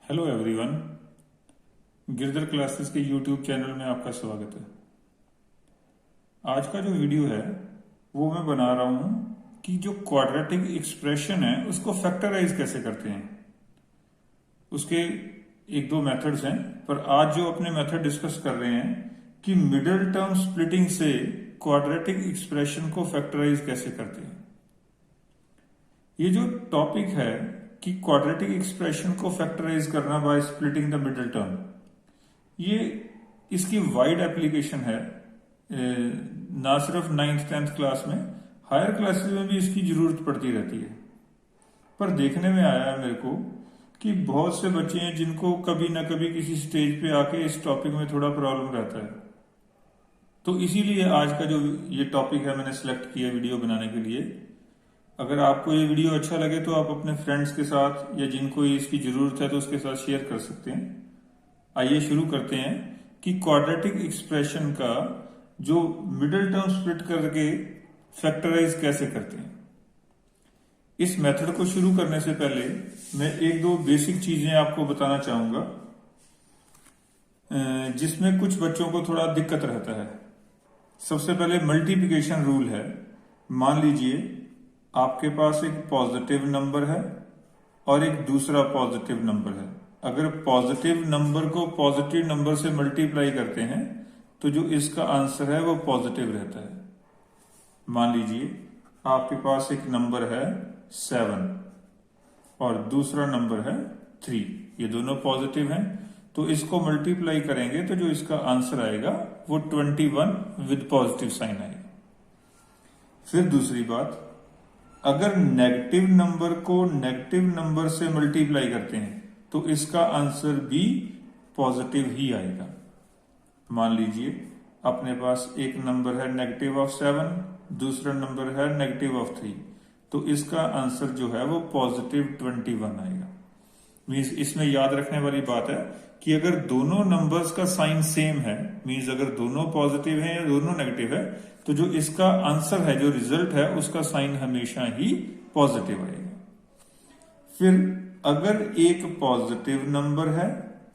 Hello everyone. Girdhar classes के YouTube channel में आपका स्वागत है। आज का जो वीडियो है वो मैं बना रहा हूँ कि जो क्वाड्रेटिक एक्सप्रेशन है उसको फैक्टराइज कैसे करते हैं। उसके एक दो मेथड्स हैं, पर आज जो अपने मेथड डिस्कस कर रहे हैं कि मिडिल टर्म स्प्लिटिंग से क्वाड्रेटिक एक्सप्रेशन को फैक्टराइज कैसे करते हैं। ये जो टॉपिक है कि क्वाड्रेटिक एक्सप्रेशन को फैक्टराइज करना by splitting the middle term, ये इसकी वाइड एप्लीकेशन है। ना सिर्फ 9th-10th क्लास में, हायर क्लासेस में भी इसकी जरूरत पड़ती रहती है। पर देखने में आया है मेरे को कि बहुत से बच्चे हैं जिनको कभी ना कभी किसी स्टेज पे आके इस टॉपिक में थोड़ा प्रॉब्लम रहता है। तो इसीलिए आज का जो ये टॉपिक है मैंने सेलेक्ट किया वीडियो बनाने के लिए। अगर आपको ये वीडियो अच्छा लगे तो आप अपने फ्रेंड्स के साथ या जिनको इसकी जरूरत है तो उसके साथ शेयर कर सकते हैं। आइए शुरू करते हैं कि क्वाड्रेटिक एक्सप्रेशन का जो मिडिल टर्म स्प्लिट करके फैक्टराइज कैसे करते हैं। इस मेथड को शुरू करने से पहले मैं एक दो बेसिक चीजें आपको बताना चाहूंगा जिसमें कुछ बच्चों को थोड़ा दिक्कत रहता है। सबसे पहले मल्टीप्लिकेशन रूल है। मान लीजिए आपके पास एक पॉजिटिव नंबर है और एक दूसरा पॉजिटिव नंबर है। अगर पॉजिटिव नंबर को पॉजिटिव नंबर से मल्टीप्लाई करते हैं तो जो इसका आंसर है वो पॉजिटिव रहता है। मान लीजिए आपके पास एक नंबर है 7 और दूसरा नंबर है 3, ये दोनों पॉजिटिव हैं, तो इसको मल्टीप्लाई करेंगे तो जो इसका आंसर आएगा वो 21 विद पॉजिटिव साइन आएगा। फिर दूसरी बात, अगर नेगेटिव नंबर को नेगेटिव नंबर से मल्टीप्लाई करते हैं तो इसका आंसर भी पॉजिटिव ही आएगा। मान लीजिए अपने पास एक नंबर है नेगेटिव ऑफ 7, दूसरा नंबर है नेगेटिव ऑफ 3, तो इसका आंसर जो है वो पॉजिटिव 21 आएगा। मीन्स इसमें याद रखने वाली बात है कि अगर दोनों नंबर्स का साइन सेम है, मीन्स अगर दोनों पॉजिटिव है या दोनों नेगेटिव है, तो जो इसका आंसर है, जो रिजल्ट है, उसका साइन हमेशा ही पॉजिटिव आएगा। फिर अगर एक पॉजिटिव नंबर है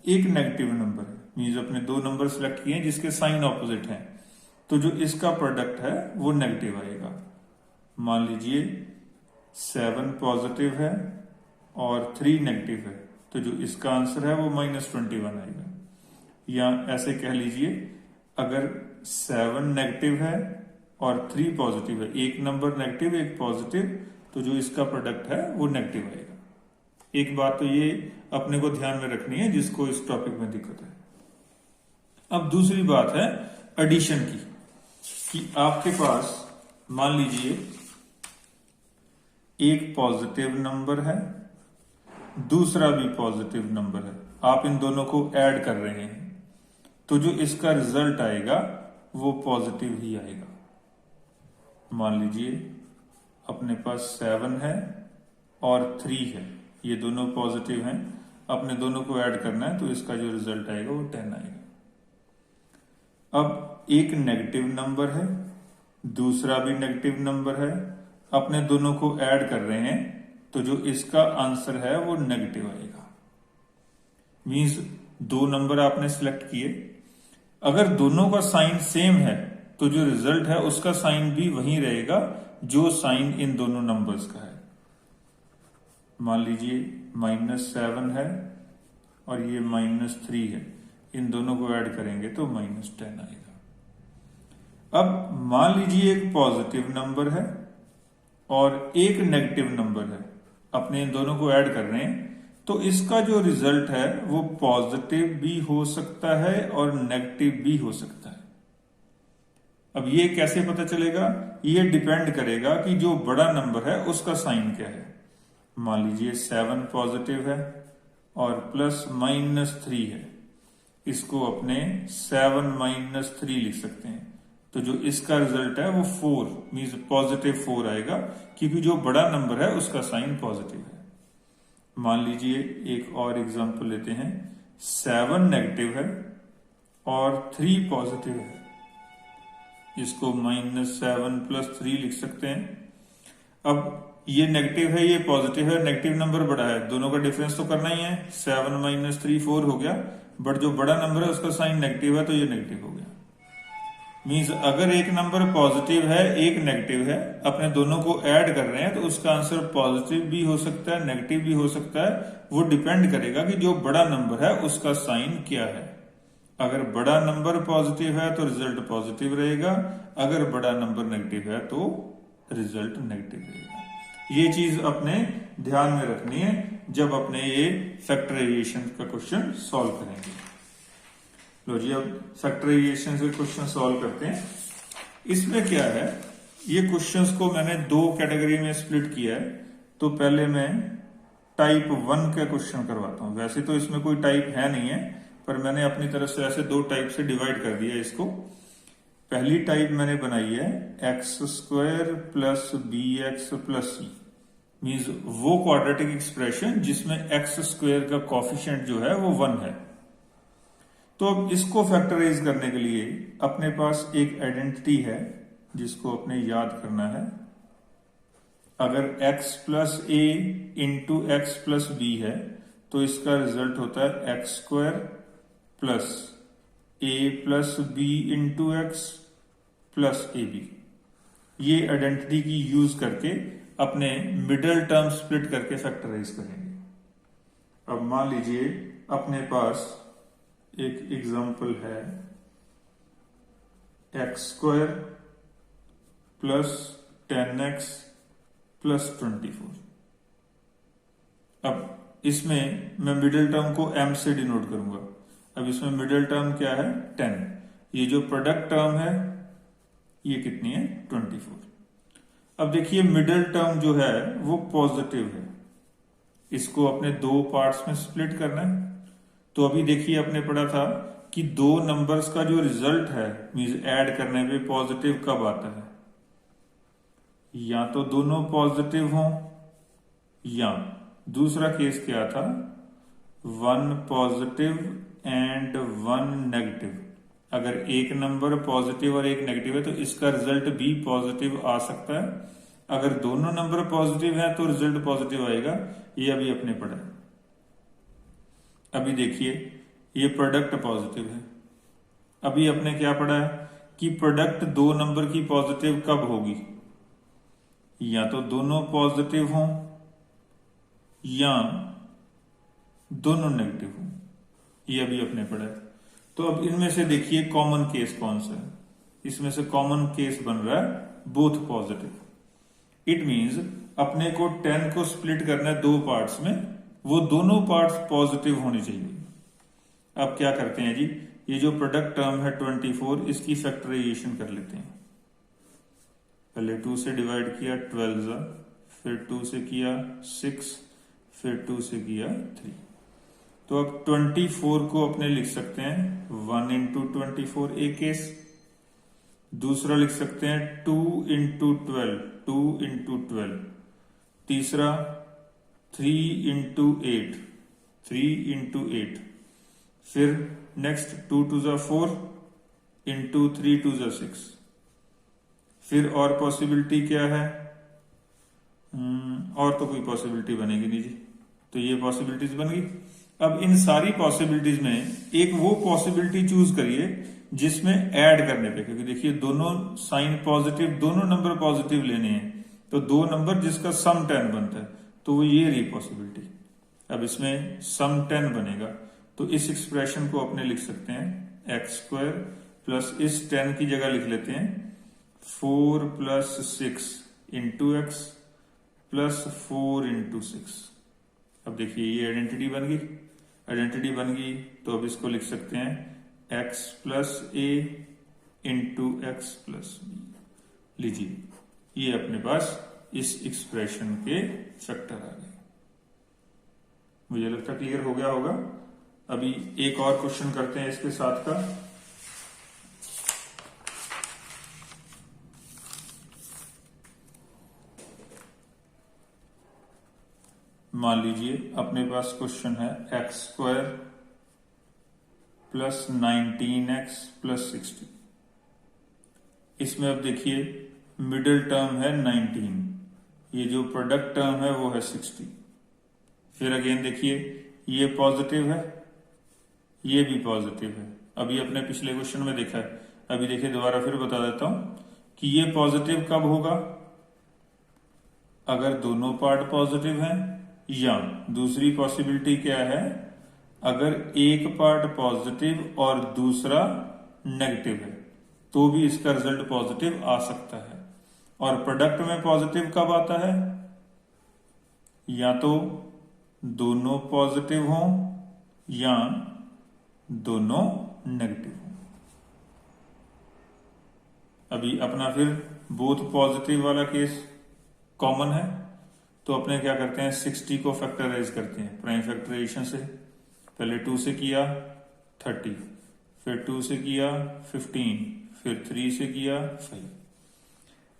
एक नेगेटिव नंबर है, मीन्स अपने दो नंबर सिलेक्ट किए जिसके साइन ऑपोजिट हैं, तो जो इसका प्रोडक्ट है वो नेगेटिव आएगा। मान लीजिए 7 पॉजिटिव है और 3 नेगेटिव है, तो जो इसका आंसर है वो -21 आएगा। या ऐसे कह लीजिए अगर 7 नेगेटिव है और 3 पॉजिटिव है, एक नंबर नेगेटिव एक पॉजिटिव, तो जो इसका प्रोडक्ट है वो नेगेटिव आएगा। एक बात तो ये अपने को ध्यान में रखनी है जिसको इस टॉपिक में दिक्कत है। अब दूसरी बात है एडिशन की, कि आपके पास मान लीजिए एक पॉजिटिव नंबर है, दूसरा भी पॉजिटिव नंबर है, आप इन दोनों को ऐड कर रहे हैं, तो जो इसका रिजल्ट आएगा वो पॉजिटिव ही आएगा। मान लीजिए अपने पास 7 है और 3 है, ये दोनों पॉजिटिव हैं, अपने दोनों को ऐड करना है, तो इसका जो रिजल्ट आएगा वो 10 आएगा। अब एक नेगेटिव नंबर है, दूसरा भी नेगेटिव नंबर है, अपने दोनों को ऐड कर रहे हैं, तो जो इसका आंसर है वो नेगेटिव आएगा। मींस दो नंबर आपने सिलेक्ट किए, अगर दोनों का साइन सेम है तो जो रिजल्ट है उसका साइन भी वही रहेगा जो साइन इन दोनों नंबर्स का है। मान लीजिए -7 है और ये -3 है, इन दोनों को ऐड करेंगे तो -10 आएगा। अब मान लीजिए एक पॉजिटिव नंबर है और एक नेगेटिव नंबर है, अपने इन दोनों को ऐड कर रहे हैं, तो इसका जो रिजल्ट है वो पॉजिटिव भी हो सकता है और नेगेटिव भी हो सकता है। अब ये कैसे पता चलेगा? ये डिपेंड करेगा कि जो बड़ा नंबर है उसका साइन क्या है। मान लीजिए 7 पॉजिटिव है और प्लस -3 है, इसको अपने 7 -3 लिख सकते हैं, तो जो इसका रिजल्ट है वो 4 मीन्स पॉजिटिव 4 आएगा, क्योंकि जो बड़ा नंबर है उसका साइन पॉजिटिव है। मान लीजिए एक और एग्जांपल लेते हैं, 7 नेगेटिव है और 3 पॉजिटिव है, इसको -7 + 3 लिख सकते हैं। अब ये नेगेटिव है, ये पॉजिटिव है, नेगेटिव नंबर बड़ा है, दोनों का डिफरेंस तो करना ही है। 7 - 3 4 हो गया, बट जो बड़ा नंबर है उसका साइन नेगेटिव है, तो ये नेगेटिव हो गया। मींस अगर एक नंबर पॉजिटिव है, एक नेगेटिव है, अपने दोनों को ऐड कर रहे हैं, तो उसका आंसर पॉजिटिव भी हो सकता है, नेगेटिव भी हो सकता है। वो डिपेंड करेगा कि जो बड़ा नंबर है उसका साइन क्या है। अगर बड़ा नंबर पॉजिटिव है तो रिजल्ट पॉजिटिव रहेगा, अगर बड़ा नंबर नेगेटिव है तो रिजल्ट नेगेटिव रहेगा। ये चीज अपने ध्यान में रखनी है जब अपने ये फैक्टराइजेशन का क्वेश्चन सॉल्व करेंगे। लो जी, अब फैक्टराइजेशन से क्वेश्चन सॉल्व करते हैं। इसमें क्या है, ये क्वेश्चंस को मैंने दो कैटेगरी में स्प्लिट किया है। तो पहले मैं टाइप 1 का क्वेश्चन करवाता हूं। वैसे तो इसमें कोई टाइप है नहीं है, पर मैंने अपनी तरफ से ऐसे दो टाइप से डिवाइड कर दिया इसको। पहली टाइप मैंने बनाई है x² plus bx plus c, means वो क्वाड्रेटिक एक्सप्रेशन जिसमें x² का कॉफिशिएंट जो है वो 1 है। तो अब इसको फैक्टराइज करने के लिए अपने पास एक आइडेंटिटी है जिसको अपने याद करना है। अगर x plus a into x plus B है तो इसका रिजल्ट होता है x² plus a plus B into x plus A B. ये आइडेंटिटी की यूज करके अपने मिडल टर्म स्प्लिट करके फैक्टराइज करेंगे। अब मान लीजिए अपने पास एक एग्जाम्पल है x² प्लस 10x प्लस 24। अब इसमें मैं मिडिल टर्म को m से डिनोट करूंगा। अब इसमें मिडिल टर्म क्या है, 10। ये जो प्रोडक्ट टर्म है ये कितनी है, 24। अब देखिए मिडिल टर्म जो है वो पॉजिटिव है, इसको अपने दो पार्ट्स में स्प्लिट करना है। तो अभी देखिए अपने पढ़ा था कि दो नंबर्स का जो रिजल्ट है मींस ऐड करने पे पॉजिटिव कब आता है, या तो दोनों पॉजिटिव हों, या दूसरा केस क्या था, 1 पॉजिटिव एंड 1 नेगेटिव। अगर एक नंबर पॉजिटिव और एक नेगेटिव है तो इसका रिजल्ट भी पॉजिटिव आ सकता है। अगर दोनों नंबर पॉजिटिव है तो रिजल्ट पॉजिटिव आएगा। ये अभी अपने पढ़ा। अभी देखिए ये प्रोडक्ट पॉजिटिव है। अभी अपने क्या पढ़ा है कि प्रोडक्ट दो नंबर की पॉजिटिव कब होगी, या तो दोनों पॉजिटिव हों या दोनों नेगेटिव हों। ये अभी अपने पढ़ा है। तो अब इनमें से देखिए कॉमन केस कौन सा है। इसमें से कॉमन केस बन रहा है बोथ पॉजिटिव। इट मींस अपने को 10 को स्प्लिट करना है दो पार्ट्स में, वो दोनों पार्ट्स पॉजिटिव होने चाहिए। अब क्या करते हैं जी, ये जो प्रोडक्ट टर्म है 24, इसकी फैक्टराइजेशन कर लेते हैं। पहले 2 से डिवाइड किया 12, फिर 2 से किया 6, फिर 2 से किया 3। तो अब 24 को अपने लिख सकते हैं 1 इंटू 24 एक केस, दूसरा लिख सकते हैं 2 इंटू 12, 2 इंटू 12, तीसरा 3 इंटू 8, 3 इंटू 8, फिर नेक्स्ट 2 2 जा 4 इंटू 3 2 जा 6। फिर और पॉसिबिलिटी क्या है, और तो कोई पॉसिबिलिटी बनेगी नहीं जी, तो ये पॉसिबिलिटीज बन गई। अब इन सारी पॉसिबिलिटीज में एक वो पॉसिबिलिटी चूज करिए जिसमें ऐड करने पे, क्योंकि देखिए दोनों साइन पॉजिटिव, दोनों नंबर पॉजिटिव लेने हैं, तो दो नंबर जिसका सम 10 बनता है, तो वो ये रही पॉसिबिलिटी। अब इसमें सम 10 बनेगा, तो इस एक्सप्रेशन को अपने लिख सकते हैं x² प्लस इस 10 की जगह लिख लेते हैं 4 plus 6 into x plus 4 into 6। अब देखिए ये आइडेंटिटी बन गई। आइडेंटिटी बन गई तो अब इसको लिख सकते हैं x plus a into x plus B. लीजिए ये अपने पास इस एक्सप्रेशन के फैक्टर आ गए। मुझे लगता है क्लियर हो गया होगा। अभी एक और क्वेश्चन करते हैं इसके साथ का। मान लीजिए अपने पास क्वेश्चन है x² प्लस 19x प्लस 60। इसमें अब देखिए मिडिल टर्म है 19, ये जो प्रोडक्ट टर्म है वो है 60। फिर अगेन देखिए ये पॉजिटिव है, ये भी पॉजिटिव है। अभी अपने पिछले क्वेश्चन में देखा है। अभी देखिए दोबारा फिर बता देता हूं कि ये पॉजिटिव कब होगा, अगर दोनों पार्ट पॉजिटिव हैं, या दूसरी पॉसिबिलिटी क्या है, अगर एक पार्ट पॉजिटिव और दूसरा नेगेटिव है तो भी इसका रिजल्ट पॉजिटिव आ सकता है। और प्रोडक्ट में पॉजिटिव कब आता है, या तो दोनों पॉजिटिव हों या दोनों नेगेटिव हों। अभी अपना फिर बोथ पॉजिटिव वाला केस कॉमन है, तो अपने क्या करते हैं 60 को फैक्टराइज करते हैं प्राइम फैक्टराइजेशन से। पहले 2 से किया 30, फिर 2 से किया 15, फिर 3 से किया 5।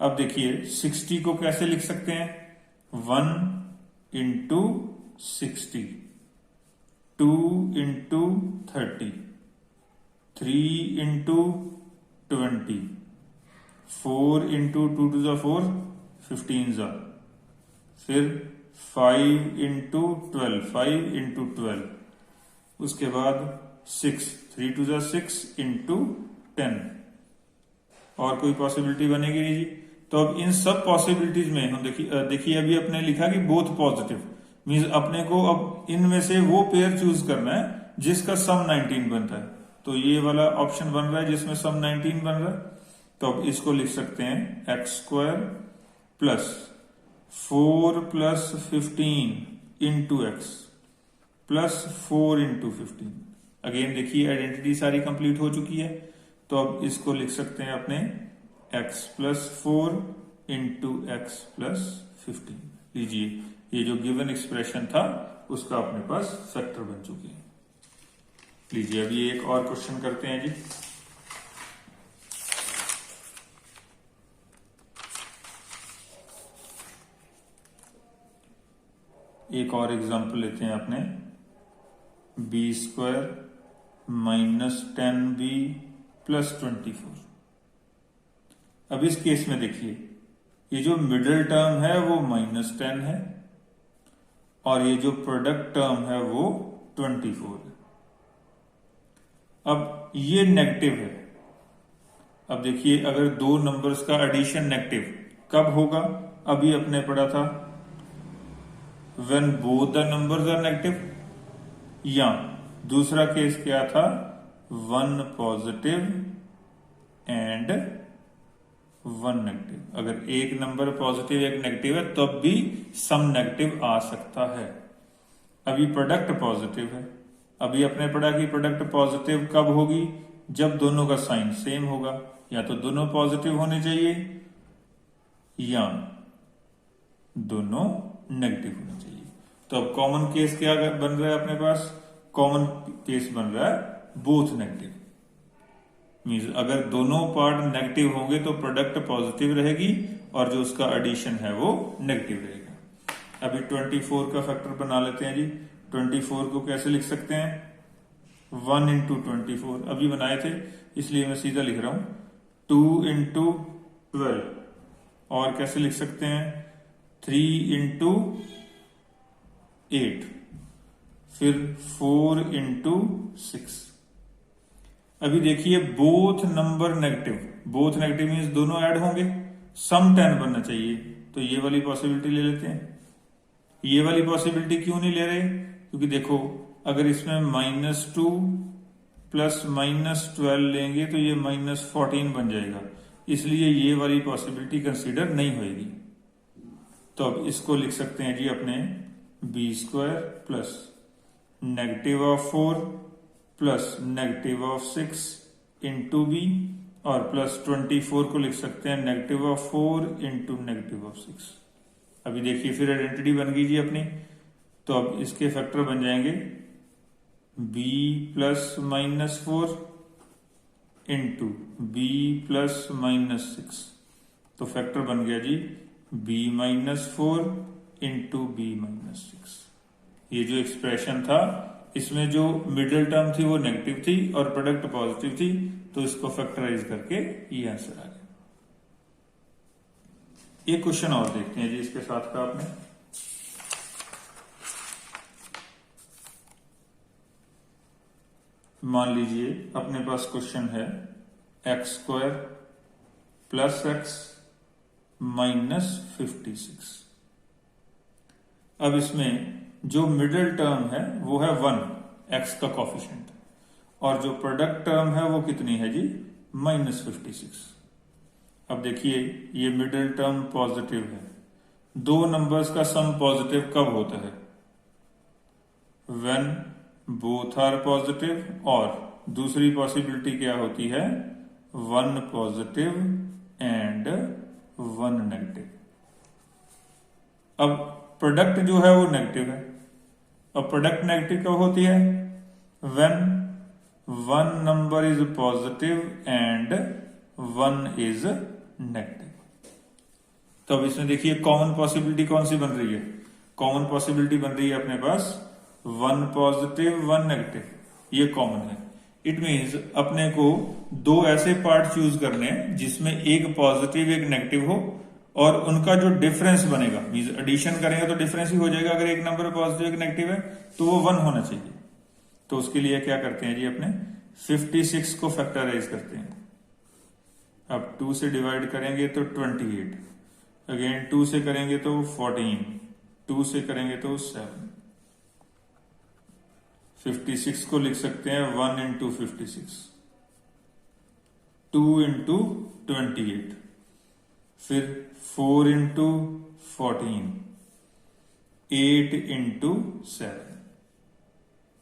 अब देखिए 60 को कैसे लिख सकते हैं, 1 into 60, 2 into 30, 3 into 20, 4 into 2 to the 4 15 जा, फिर 5 इंटू 12, 5 इंटू 12, उसके बाद 6, 3 टू द 6 इंटू 10। और कोई पॉसिबिलिटी बनेगी नहीं जी। तो अब इन सब पॉसिबिलिटीज में हम देखिए अभी अपने लिखा कि बोथ पॉजिटिव, मींस अपने को अब इनमें से वो पेयर चूज करना है जिसका सम 19 बनता है। तो ये वाला ऑप्शन बन रहा है जिसमें सम 19 बन रहा है। तो अब इसको लिख सकते हैं x² plus 4 plus 15 into x plus 4 into 15। Again देखिए आइडेंटिटी सारी कंप्लीट हो चुकी है। तो अब इसको लिख सकते हैं अपने x plus 4 into x plus 15। लीजिए ये जो गिवन एक्सप्रेशन था उसका अपने पास फैक्टर बन चुके हैं। लीजिए अभी एक और क्वेश्चन करते हैं जी। एक और एग्जांपल लेते हैं अपने, b² माइनस 10b प्लस 24। अब इस केस में देखिए ये जो मिडिल टर्म है वो -10 है और ये जो प्रोडक्ट टर्म है वो 24 है। अब ये नेगेटिव है। अब देखिए अगर दो नंबर्स का एडिशन नेगेटिव कब होगा, अभी अपने पढ़ा था when both the numbers are negative, या दूसरा केस क्या था, 1 पॉजिटिव एंड 1 नेगेटिव। अगर एक नंबर पॉजिटिव एक नेगेटिव है तब भी सम नेगेटिव आ सकता है। अभी प्रोडक्ट पॉजिटिव है। अभी अपने पढ़ा कि प्रोडक्ट पॉजिटिव कब होगी, जब दोनों का साइन सेम होगा, या तो दोनों पॉजिटिव होने चाहिए या दोनों नेगेटिव होने चाहिए। तो अब कॉमन केस क्या बन रहा है अपने पास, कॉमन केस बन रहा है बोथ नेगेटिव। मींस अगर दोनों पार्ट नेगेटिव होंगे तो प्रोडक्ट पॉजिटिव रहेगी और जो उसका एडिशन है वो नेगेटिव रहेगा। अभी 24 का फैक्टर बना लेते हैं जी। 24 को कैसे लिख सकते हैं, 1 इंटू 24 अभी बनाए थे इसलिए मैं सीधा लिख रहा हूं 2 इंटू 12। और कैसे लिख सकते हैं 3 इंटू 8, फिर 4 इंटू 6। अभी देखिए both number negative, both negative means दोनों ऐड होंगे, सम 10 बनना चाहिए। तो ये वाली पॉसिबिलिटी ले लेते हैं। ये वाली पॉसिबिलिटी क्यों नहीं ले रहे, क्योंकि देखो अगर इसमें -2 प्लस -12 लेंगे तो ये -14 बन जाएगा, इसलिए ये वाली पॉसिबिलिटी कंसीडर नहीं होगी। तो अब इसको लिख सकते हैं जी अपने b² plus negative of 4 plus negative of 6 into B, और प्लस 24 को लिख सकते हैं negative of 4 into negative of 6। अभी देखिए फिर आइडेंटिटी बन गई जी अपनी। तो अब इसके फैक्टर बन जाएंगे b plus -4 into b plus -6। तो फैक्टर बन गया जी b -4 इंटू b -6। ये जो एक्सप्रेशन था इसमें जो मिडिल टर्म थी वो नेगेटिव थी और प्रोडक्ट पॉजिटिव थी, तो इसको फैक्टराइज करके ये आंसर आ गया। एक क्वेश्चन और देखते हैं जी इसके साथ का आपने। मान लीजिए अपने पास क्वेश्चन है x² + x - 56। अब इसमें जो मिडिल टर्म है वो है 1, x का कॉफिशिएंट, और जो प्रोडक्ट टर्म है वो कितनी है जी, -56। अब देखिए ये मिडिल टर्म पॉजिटिव है। दो नंबर्स का सम पॉजिटिव कब होता है, व्हेन बोथ आर पॉजिटिव, और दूसरी पॉसिबिलिटी क्या होती है, 1 पॉजिटिव एंड 1 नेगेटिव। अब प्रोडक्ट जो है वो नेगेटिव है। अब प्रोडक्ट नेगेटिव कब होती है, when 1 number is positive and 1 is negative. तो अब इसमें देखिए कॉमन पॉसिबिलिटी कौन सी बन रही है, कॉमन पॉसिबिलिटी बन रही है अपने पास 1 पॉजिटिव 1 नेगेटिव, ये कॉमन है। इट मींस अपने को दो ऐसे पार्ट चूज करने हैं जिसमें एक पॉजिटिव एक नेगेटिव हो, और उनका जो डिफरेंस बनेगा, मींस एडिशन करेंगे तो डिफरेंस ही हो जाएगा। अगर एक नंबर पॉजिटिव एक नेगेटिव है तो वो 1 होना चाहिए। तो उसके लिए क्या करते हैं जी, अपने 56 को फैक्टराइज करते हैं। अब 2 से डिवाइड करेंगे तो 28, अगेन 2 से करेंगे तो 14, 2 से करेंगे तो 7। 56 को लिख सकते हैं 1 × 56, 2 × 28, फिर 4 × 14, 8 × 7।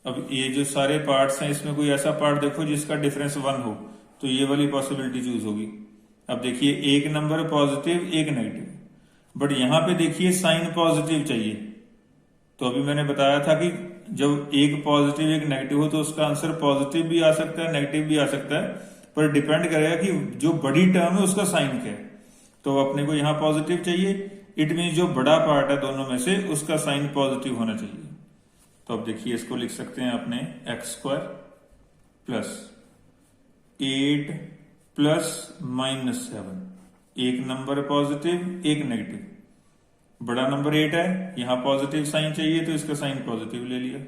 अब ये जो सारे पार्ट्स हैं इसमें कोई ऐसा पार्ट देखो जिसका डिफरेंस 1 हो, तो ये वाली पॉसिबिलिटी चूज होगी। अब देखिए एक नंबर पॉजिटिव एक नेगेटिव, बट यहां पे देखिए साइन पॉजिटिव चाहिए। तो अभी मैंने बताया था कि जब एक पॉजिटिव एक नेगेटिव हो तो उसका आंसर पॉजिटिव भी आ सकता है नेगेटिव भी आ सकता है, पर डिपेंड करेगा कि जो बड़ी टर्म है उसका साइन क्या है। तो अपने को यहां पॉजिटिव चाहिए, इट मीन जो बड़ा पार्ट है दोनों में से उसका साइन पॉजिटिव होना चाहिए। तो अब देखिए इसको लिख सकते हैं अपने x² + 8 + -7। एक नंबर पॉजिटिव एक नेगेटिव, बड़ा नंबर 8 है, यहां पॉजिटिव साइन चाहिए तो इसका साइन पॉजिटिव ले लिया,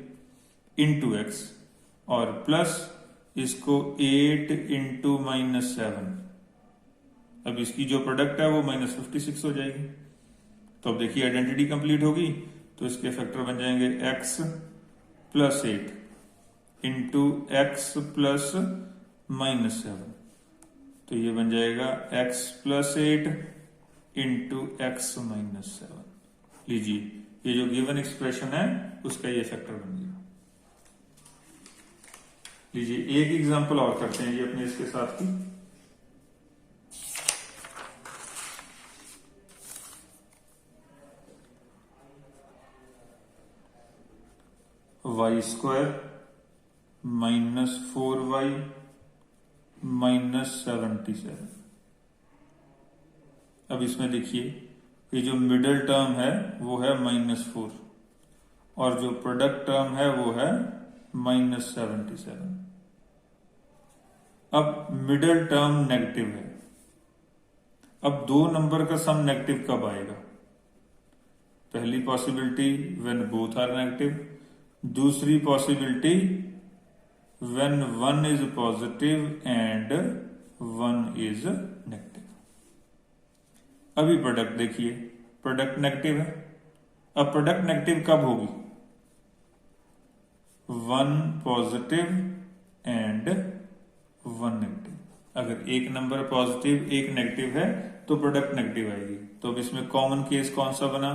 इंटू x, और प्लस इसको 8 × -7। अब इसकी जो प्रोडक्ट है वो -56 हो जाएगी। तो अब देखिए आइडेंटिटी कंप्लीट होगी, तो इसके फैक्टर बन जाएंगे x + 8 इंटू x + -7। तो ये बन जाएगा x + 8 इंटू x - 7। लीजिए ये जो गिवन एक्सप्रेशन है उसका ये फैक्टर बन गया। लीजिए एक एग्जांपल और करते हैं ये अपने इसके साथ की। y² - 4y - 77। अब इसमें देखिए ये जो मिडिल टर्म है वो है -4, और जो प्रोडक्ट टर्म है वो है -77। अब मिडिल टर्म नेगेटिव है। अब दो नंबर का सम नेगेटिव कब आएगा, पहली possibility when both are negative, दूसरी possibility when 1 is positive and 1 is negative. अभी प्रोडक्ट देखिए, प्रोडक्ट नेगेटिव है। अब प्रोडक्ट नेगेटिव कब होगी, 1 पॉजिटिव एंड 1 नेगेटिव। अगर एक नंबर पॉजिटिव एक नेगेटिव है तो प्रोडक्ट नेगेटिव आएगी। तो अब इसमें कॉमन केस कौन सा बना,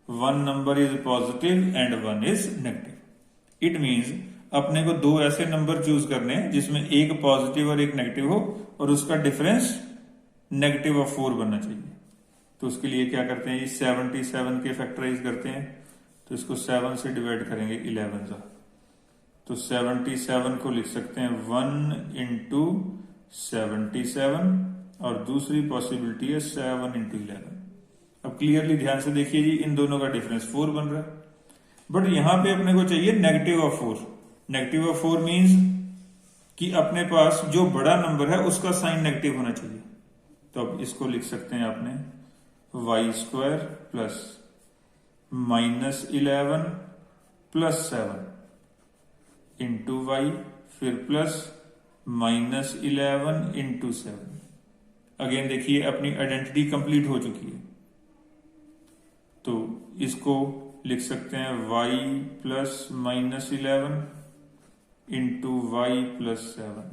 1 number is positive and 1 is negative. It means अपने को दो ऐसे नंबर चूज करने हैं जिसमें एक पॉजिटिव और एक नेगेटिव हो, और उसका डिफरेंस -4 बनना चाहिए। तो उसके लिए क्या करते हैं, 77 के फैक्टराइज करते हैं। तो इसको 7 से डिवाइड करेंगे 11 सा, तो 77 को लिख सकते हैं 1 × 77, और दूसरी पॉसिबिलिटी है 7 × 11। अब क्लियरली ध्यान से देखिए जी, इन दोनों का डिफरेंस 4 बन रहा है, बट यहां पे अपने को चाहिए -4। -4 मींस कि अपने पास जो बड़ा नंबर है उसका साइन नेगेटिव होना चाहिए। तो अब इसको लिख सकते हैं आपने y square plus -11 plus 7 into y, फिर प्लस -11 इंटू 7। अगेन देखिए अपनी आइडेंटिटी कंप्लीट हो चुकी है, तो इसको लिख सकते हैं y plus -11 into y plus 7।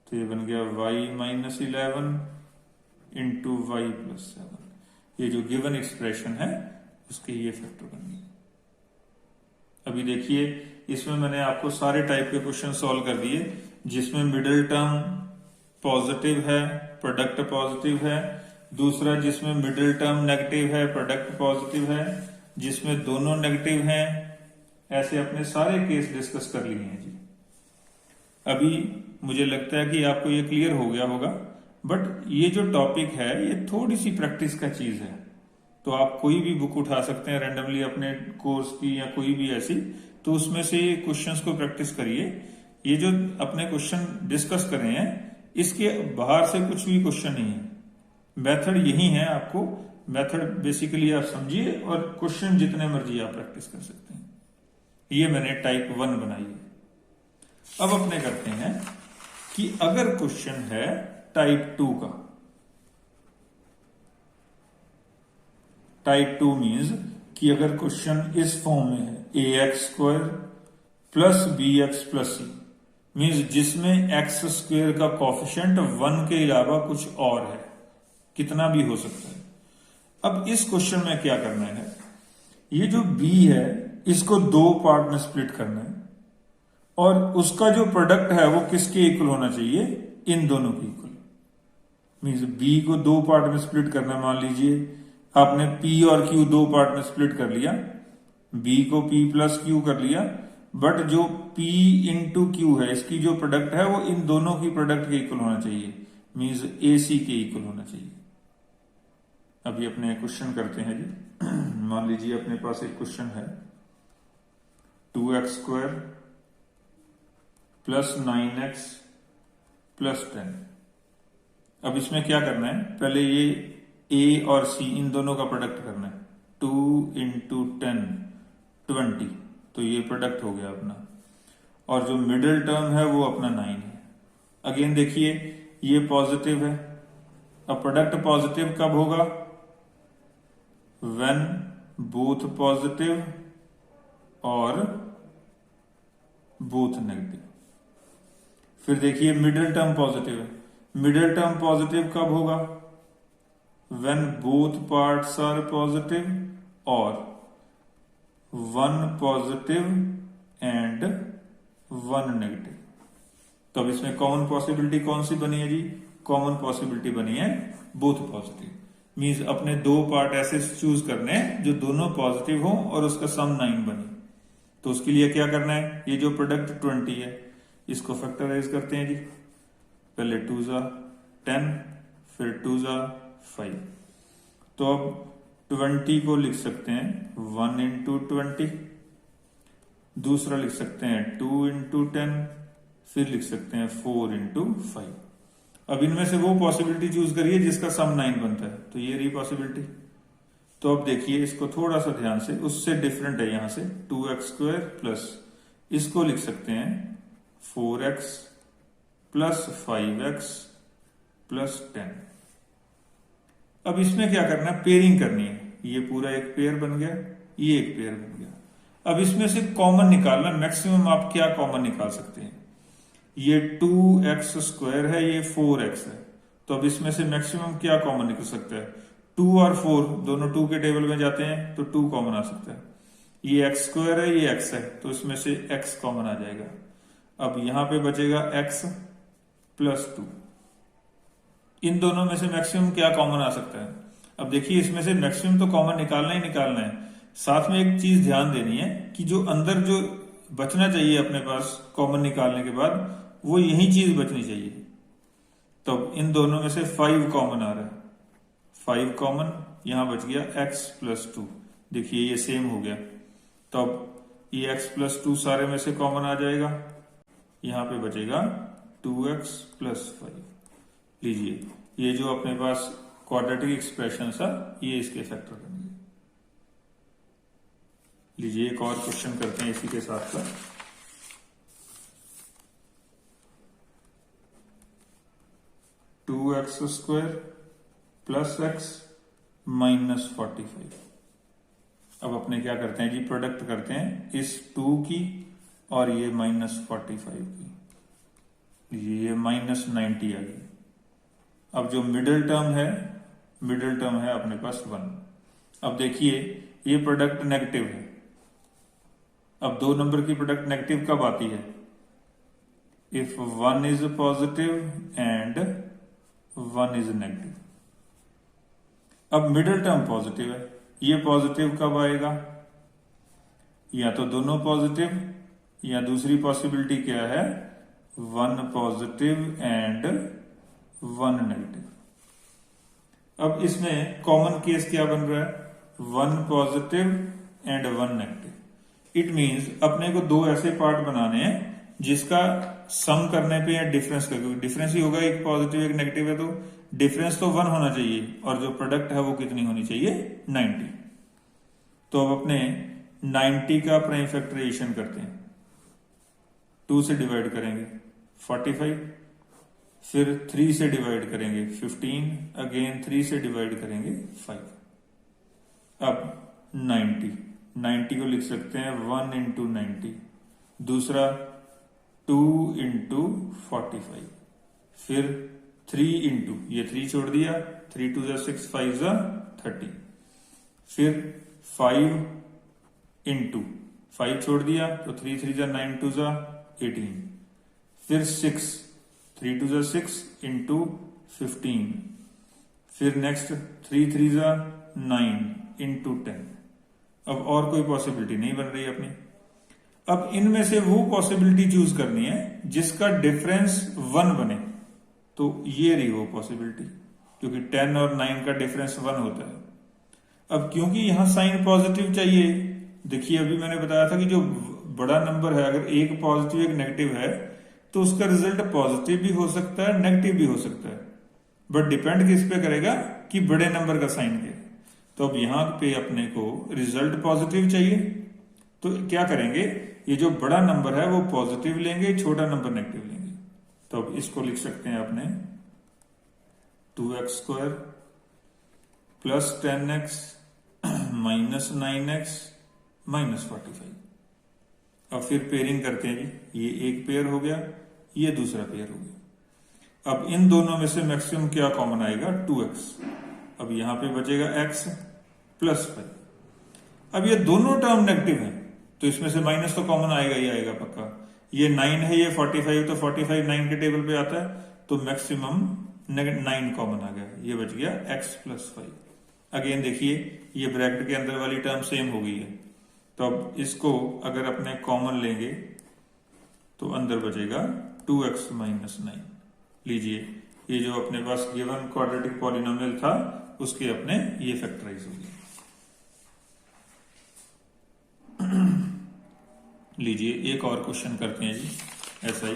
तो ये बन गया y -11 इंटू वाई प्लस 7। ये जो गिवन एक्सप्रेशन है उसके ये फैक्टर बन गए। अभी देखिए इसमें मैंने आपको सारे टाइप के क्वेश्चन सॉल्व कर दिए, जिसमें मिडिल टर्म पॉजिटिव है, प्रोडक्ट पॉजिटिव है, दूसरा जिसमें मिडिल टर्म नेगेटिव है, प्रोडक्ट पॉजिटिव है, जिसमें दोनों नेगेटिव हैं। ऐसे अपने सारे केस डिस्कस कर लिए हैं जी। अभी मुझे लगता है कि आपको ये क्लियर हो गया होगा, बट ये जो टॉपिक है ये थोड़ी सी प्रैक्टिस का चीज है। तो आप कोई भी बुक उठा सकते हैं रैंडमली अपने कोर्स की या कोई भी ऐसी, तो उसमें से क्वेश्चंस को प्रैक्टिस करिए। ये जो अपने क्वेश्चन डिस्कस कर रहे हैं इसके बाहर से कुछ भी क्वेश्चन नहीं है, मेथड यही है। आपको मेथड बेसिकली आप समझिए और क्वेश्चन जितने मर्जी आप प्रैक्टिस कर सकते हैं। ये मैंने टाइप 1 बनाई है। अब अपने करते हैं कि अगर क्वेश्चन है टाइप 2 का। टाइप 2 मीन्स कि अगर क्वेश्चन इस फॉर्म में है ax² plus bx plus c, means जिसमें एक्स स्क्वेयर का कॉफिशिएंट 1 के अलावा कुछ और है, कितना भी हो सकता है। अब इस क्वेश्चन में क्या करना है, ये जो b है इसको 2 पार्ट में स्प्लिट करना है और उसका जो प्रोडक्ट है वो किसके इक्वल होना चाहिए, इन दोनों के इक्वल। मीन्स b को 2 पार्ट में स्प्लिट करना है। मान लीजिए आपने p और q 2 पार्ट में स्प्लिट कर लिया, b को p प्लस q कर लिया, बट जो p इंटू q है इसकी जो प्रोडक्ट है वो इन दोनों की प्रोडक्ट के इक्वल होना चाहिए, मीन्स ac के इक्वल होना चाहिए। अभी अपने क्वेश्चन करते हैं जी। मान लीजिए अपने पास एक क्वेश्चन है 2x² प्लस 9x प्लस 10। अब इसमें क्या करना है, पहले ये a और c इन दोनों का प्रोडक्ट करना है। 2 इंटू 10 20, तो ये प्रोडक्ट हो गया अपना, और जो मिडिल टर्म है वो अपना 9 है। अगेन देखिए ये पॉजिटिव है। अब प्रोडक्ट पॉजिटिव कब होगा, व्हेन बोथ पॉजिटिव और बोथ नेगेटिव। फिर देखिए मिडिल टर्म पॉजिटिव है। मिडिल टर्म पॉजिटिव कब होगा, when both parts are positive और 1 पॉजिटिव एंड 1 नेगेटिव। तो अब इसमें कॉमन पॉसिबिलिटी कौन सी बनी है जी, कॉमन पॉसिबिलिटी बनी है बोथ पॉजिटिव। मीन्स अपने 2 पार्ट ऐसे चूज करने हैं जो दोनों पॉजिटिव हो और उसका सम 9 बने। तो उसके लिए क्या करना है, ये जो प्रोडक्ट 20 है इसको फैक्टराइज करते हैं जी। पहले 2 जा 10, फिर 2 जा 5। तो अब 20 को लिख सकते हैं 1 इंटू 20, दूसरा लिख सकते हैं 2 इंटू 10, फिर लिख सकते हैं 4 इंटू 5। अब इनमें से वो पॉसिबिलिटी चूज करिए जिसका सम 9 बनता है, तो ये रही पॉसिबिलिटी। तो अब देखिए इसको थोड़ा सा ध्यान से, उससे डिफरेंट है यहां से 2x² प्लस, इसको लिख सकते हैं 4x प्लस 5x प्लस 10। अब इसमें क्या करना है, पेयरिंग करनी है। ये पूरा एक पेयर बन गया, ये एक पेयर बन गया। अब इसमें से कॉमन निकालना, मैक्सिमम आप क्या कॉमन निकाल सकते हैं। ये 2x² है, ये 4x है, तो अब इसमें से मैक्सिमम क्या कॉमन निकल सकता है, 2 और 4 दोनों 2 के टेबल में जाते हैं तो 2 कॉमन आ सकता है। ये x² है, ये x है, तो इसमें से x कॉमन आ जाएगा। अब यहां पे बचेगा x प्लस 2। इन दोनों में से मैक्सिमम क्या कॉमन आ सकता है। अब देखिए इसमें से मैक्सिमम तो कॉमन निकालना ही निकालना है। साथ में एक चीज ध्यान देनी है कि जो अंदर जो बचना चाहिए अपने पास कॉमन निकालने के बाद, वो यही चीज बचनी चाहिए। तो इन दोनों में से 5 कॉमन आ रहा है, 5 कॉमन, यहां बच गया x प्लस 2। देखिए ये सेम हो गया। तो अब ये x प्लस 2 सारे में से कॉमन आ जाएगा, यहां पे बचेगा 2x प्लस 5। लीजिए ये जो अपने पास क्वाड्रेटिक एक्सप्रेशन सा, ये इसके फैक्टर बनेंगे। लीजिए एक और क्वेश्चन करते हैं इसी के साथ साथ। Two x square plus x minus 45। अब अपने क्या करते हैं जी, प्रोडक्ट करते हैं इस 2 की और ये माइनस 45 की, ये माइनस 90 आ गई। अब जो मिडिल टर्म है अपने पास 1। अब देखिए ये प्रोडक्ट नेगेटिव है। अब दो नंबर की प्रोडक्ट नेगेटिव कब आती है? If 1 is positive and 1 is negative. अब मिडिल टर्म पॉजिटिव है, ये पॉजिटिव कब आएगा? या तो दोनों पॉजिटिव, या दूसरी पॉसिबिलिटी क्या है, 1 पॉजिटिव एंड 1 नेगेटिव। अब इसमें कॉमन केस क्या बन रहा है? 1 positive and 1 negative. It means अपने को दो ऐसे पार्ट बनाने हैं जिसका सम करने पे या डिफरेंस का, क्योंकि डिफरेंस ही होगा, एक पॉजिटिव एक नेगेटिव है तो डिफरेंस तो 1 होना चाहिए, और जो प्रोडक्ट है वो कितनी होनी चाहिए? 90। तो अब अपने 90 का प्राइम फैक्टराइजेशन करते हैं। 2 से डिवाइड करेंगे 45, फिर 3 से डिवाइड करेंगे 15, अगेन 3 से डिवाइड करेंगे 5। अब 90 को लिख सकते हैं 1 इंटू 90, दूसरा 2 इंटू 45, फिर 3 इंटू, ये 3 छोड़ दिया, 3 2 जा 6, 5 जा 30, फिर 5 इंटू 5 छोड़ दिया तो 3 3 जा 9 2 जा 18, फिर 6, 3 2 जा 6 इंटू 15, फिर नेक्स्ट 3 3 जा 9 इंटू 10। अब और कोई पॉसिबिलिटी नहीं बन रही अपनी। अब इनमें से वो पॉसिबिलिटी चूज करनी है जिसका डिफरेंस 1 बने, तो ये रही वो पॉसिबिलिटी, क्योंकि 10 और 9 का डिफरेंस 1 होता है। अब क्योंकि यहां साइन पॉजिटिव चाहिए, देखिए अभी मैंने बताया था कि जो बड़ा नंबर है अगर एक पॉजिटिव एक नेगेटिव है तो उसका रिजल्ट पॉजिटिव भी हो सकता है नेगेटिव भी हो सकता है, बट डिपेंड किस पे करेगा कि बड़े नंबर का साइन क्या है। तो अब यहां पे अपने को रिजल्ट पॉजिटिव चाहिए, तो क्या करेंगे, ये जो बड़ा नंबर है वो पॉजिटिव लेंगे, छोटा नंबर नेगेटिव लेंगे। तो अब इसको लिख सकते हैं अपने 2x square plus 10x minus 9x minus 45। अब फिर पेयरिंग करते हैं जी, ये एक पेयर हो गया, ये दूसरा पेयर हो गया। अब इन दोनों में से मैक्सिमम क्या कॉमन आएगा? 2x। अब यहां पे बचेगा x प्लस 5। अब ये दोनों टर्म नेगेटिव है तो इसमें से माइनस तो कॉमन आएगा ही आएगा पक्का। ये 9 है, ये 45, तो 45 9 के टेबल पे आता है, तो मैक्सिमम 9 कॉमन आ गया, ये बच गया x प्लस 5। अगेन देखिए ये ब्रैकेट के अंदर वाली टर्म सेम हो गई है, तो अब इसको अगर अपने कॉमन लेंगे तो अंदर बचेगा 2x माइनस 9। लीजिए ये जो अपने पास गिवन क्वाड्रेटिक पॉलिनोमियल था उसके अपने ये फैक्टराइज हो गए। लीजिए एक और क्वेश्चन करते हैं जी, ऐसा ही।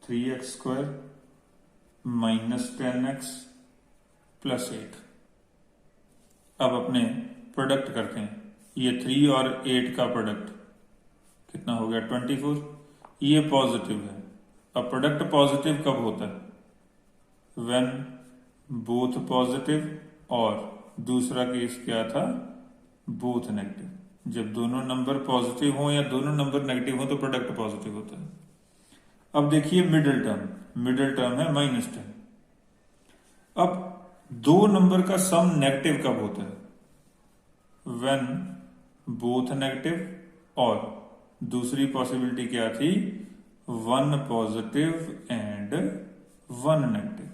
Three X square minus 10x plus 8। अब अपने प्रोडक्ट करते हैं, ये 3 और 8 का प्रोडक्ट कितना हो गया? 24। ये पॉजिटिव है। अब प्रोडक्ट पॉजिटिव कब होता है? व्हेन बोथ पॉजिटिव, और दूसरा केस क्या था? Both negative. जब दोनों नंबर पॉजिटिव हो या दोनों नंबर नेगेटिव हो तो प्रोडक्ट पॉजिटिव होता है। अब देखिए मिडिल टर्म है माइनस 10। अब दो नंबर का सम नेगेटिव कब होता है? व्हेन बोथ नेगेटिव, और दूसरी पॉसिबिलिटी क्या थी? 1 पॉजिटिव एंड 1 नेगेटिव।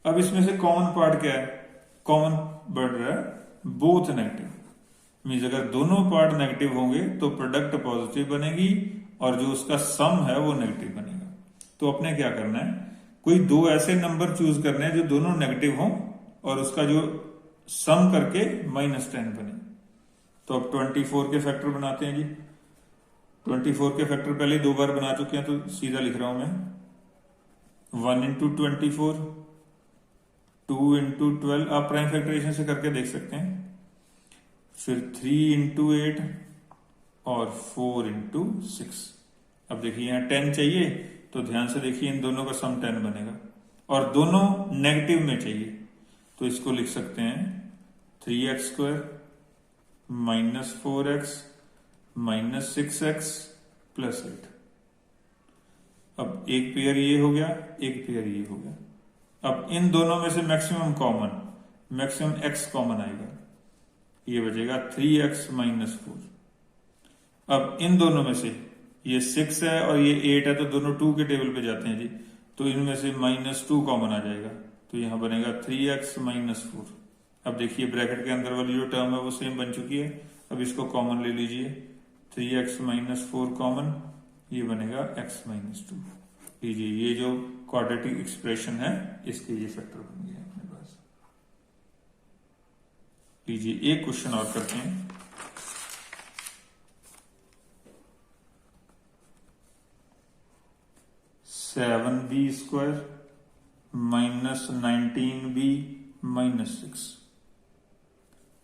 अब इसमें से कॉमन पार्ट क्या है? कॉमन बढ़ रहा है बोथ नेगेटिव। मीन्स अगर दोनों पार्ट नेगेटिव होंगे तो प्रोडक्ट पॉजिटिव बनेगी और जो उसका सम है वो नेगेटिव बनेगा। तो अपने क्या करना है, कोई दो ऐसे नंबर चूज करने हैं जो दोनों नेगेटिव हों और उसका जो सम करके -10 बने। तो अब 24 के फैक्टर बनाते हैं जी। 24 के फैक्टर पहले 2 बार बना चुके हैं, तो सीधा लिख रहा हूं मैं 1 इंटू 24, 2 इंटू 12, आप प्राइम फैक्टराइजेशन से करके देख सकते हैं, फिर 3 इंटू 8 और 4 इंटू 6। अब देखिए यहां 10 चाहिए, तो ध्यान से देखिए इन दोनों का सम 10 बनेगा, और दोनों नेगेटिव में चाहिए, तो इसको लिख सकते हैं 3x² minus 4x minus 6x plus 8। अब एक पेयर ये हो गया, एक पेयर ये हो गया। अब इन दोनों में से मैक्सिमम x कॉमन आएगा, ये बचेगा 3x माइनस 4। अब इन दोनों में से ये 6 है और ये 8 है, तो दोनों 2 के टेबल पे जाते हैं जी, तो इनमें से -2 कॉमन आ जाएगा, तो यहां बनेगा 3x माइनस 4। अब देखिए ब्रैकेट के अंदर वाली जो टर्म है वो सेम बन चुकी है। अब इसको कॉमन ले लीजिए, 3x माइनस 4 कॉमन, ये बनेगा x माइनस 2। लीजिए ये जो क्वाड्रेटिक एक्सप्रेशन है इसके ये फैक्टर बन गया अपने पास। लीजिए एक क्वेश्चन और करते हैं। (7b² minus 19b minus 6।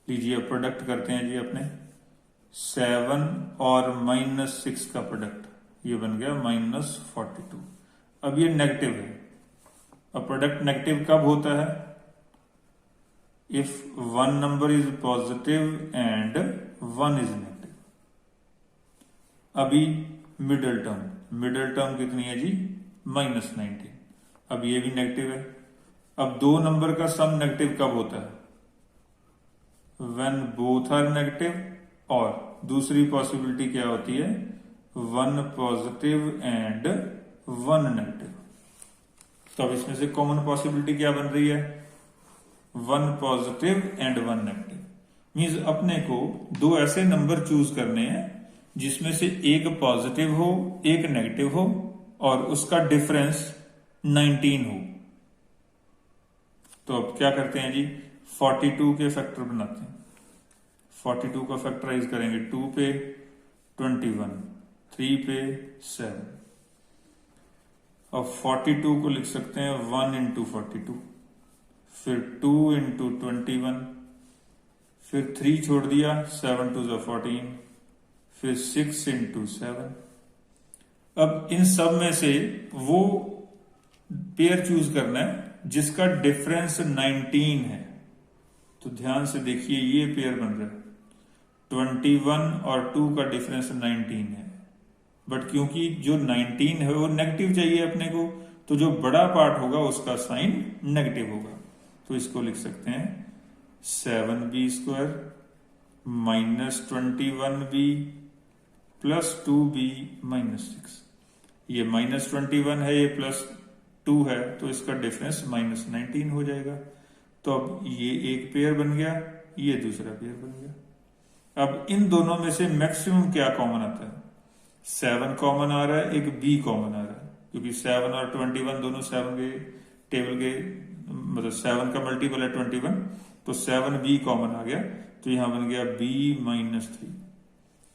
लीजिए अब प्रोडक्ट करते हैं जी अपने 7 और -6 का प्रोडक्ट, ये बन गया -42। अब ये नेगेटिव है। अब प्रोडक्ट नेगेटिव कब होता है? If one number is positive and one is negative. अभी मिडल टर्म कितनी है जी? -19। अब ये भी नेगेटिव है। अब दो नंबर का सम नेगेटिव कब होता है? व्हेन बोथ आर नेगेटिव, और दूसरी पॉसिबिलिटी क्या होती है? 1 पॉजिटिव एंड 1 नेगेटिव। तो अब इसमें से कॉमन पॉसिबिलिटी क्या बन रही है? 1 पॉजिटिव एंड 1 नेगेटिव। मींस अपने को दो ऐसे नंबर चूज करने हैं जिसमें से एक पॉजिटिव हो, एक नेगेटिव हो, और उसका डिफरेंस 19 हो। तो अब क्या करते हैं जी? 42 के फैक्टर बनाते हैं। 42 का फैक्टराइज करेंगे 2 पे 21, 3 पे 7। अब 42 को लिख सकते हैं 1 इंटू 42, फिर 2 इंटू 21, फिर 3 छोड़ दिया, 7 2 ज़ा 14, फिर 6 इंटू 7। अब इन सब में से वो पेयर चूज करना है जिसका डिफरेंस 19 है। तो ध्यान से देखिए ये पेयर बन रहा है, 21 और 2 का डिफरेंस 19 है, बट क्योंकि जो 19 है वो नेगेटिव चाहिए अपने को, तो जो बड़ा पार्ट होगा उसका साइन नेगेटिव होगा। तो इसको लिख सकते हैं 7b² minus 21b plus 2b minus 6। ये -21 है, ये +2 है, तो इसका डिफरेंस -19 हो जाएगा। तो अब ये एक पेयर बन गया, ये दूसरा पेयर बन गया। अब इन दोनों में से मैक्सिमम क्या कॉमन आता है? 7 कॉमन आ रहा है, एक b कॉमन आ रहा है, क्योंकि 7 और 21 दोनों 7 के टेबल के, मतलब 7 का मल्टीपल है 21, तो 7b कॉमन आ गया, तो यहां बन गया b माइनस 3।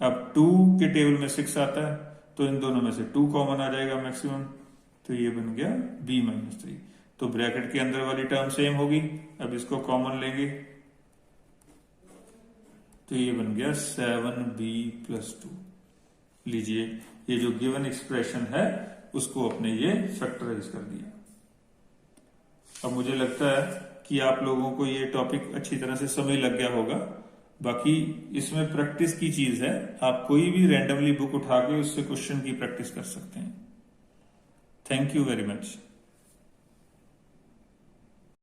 अब 2 के टेबल में 6 आता है, तो इन दोनों में से 2 कॉमन आ जाएगा मैक्सिमम, तो ये बन गया b माइनस 3। तो ब्रैकेट के अंदर वाली टर्म सेम होगी। अब इसको कॉमन लेंगे, तो ये बन गया 7b प्लस 2। लीजिए ये जो गिवन एक्सप्रेशन है उसको अपने ये फैक्टराइज कर दिया। अब मुझे लगता है कि आप लोगों को ये टॉपिक अच्छी तरह से समझ लग गया होगा। बाकी इसमें प्रैक्टिस की चीज है, आप कोई भी रैंडमली बुक उठा के उससे क्वेश्चन की प्रैक्टिस कर सकते हैं। Thank you very much.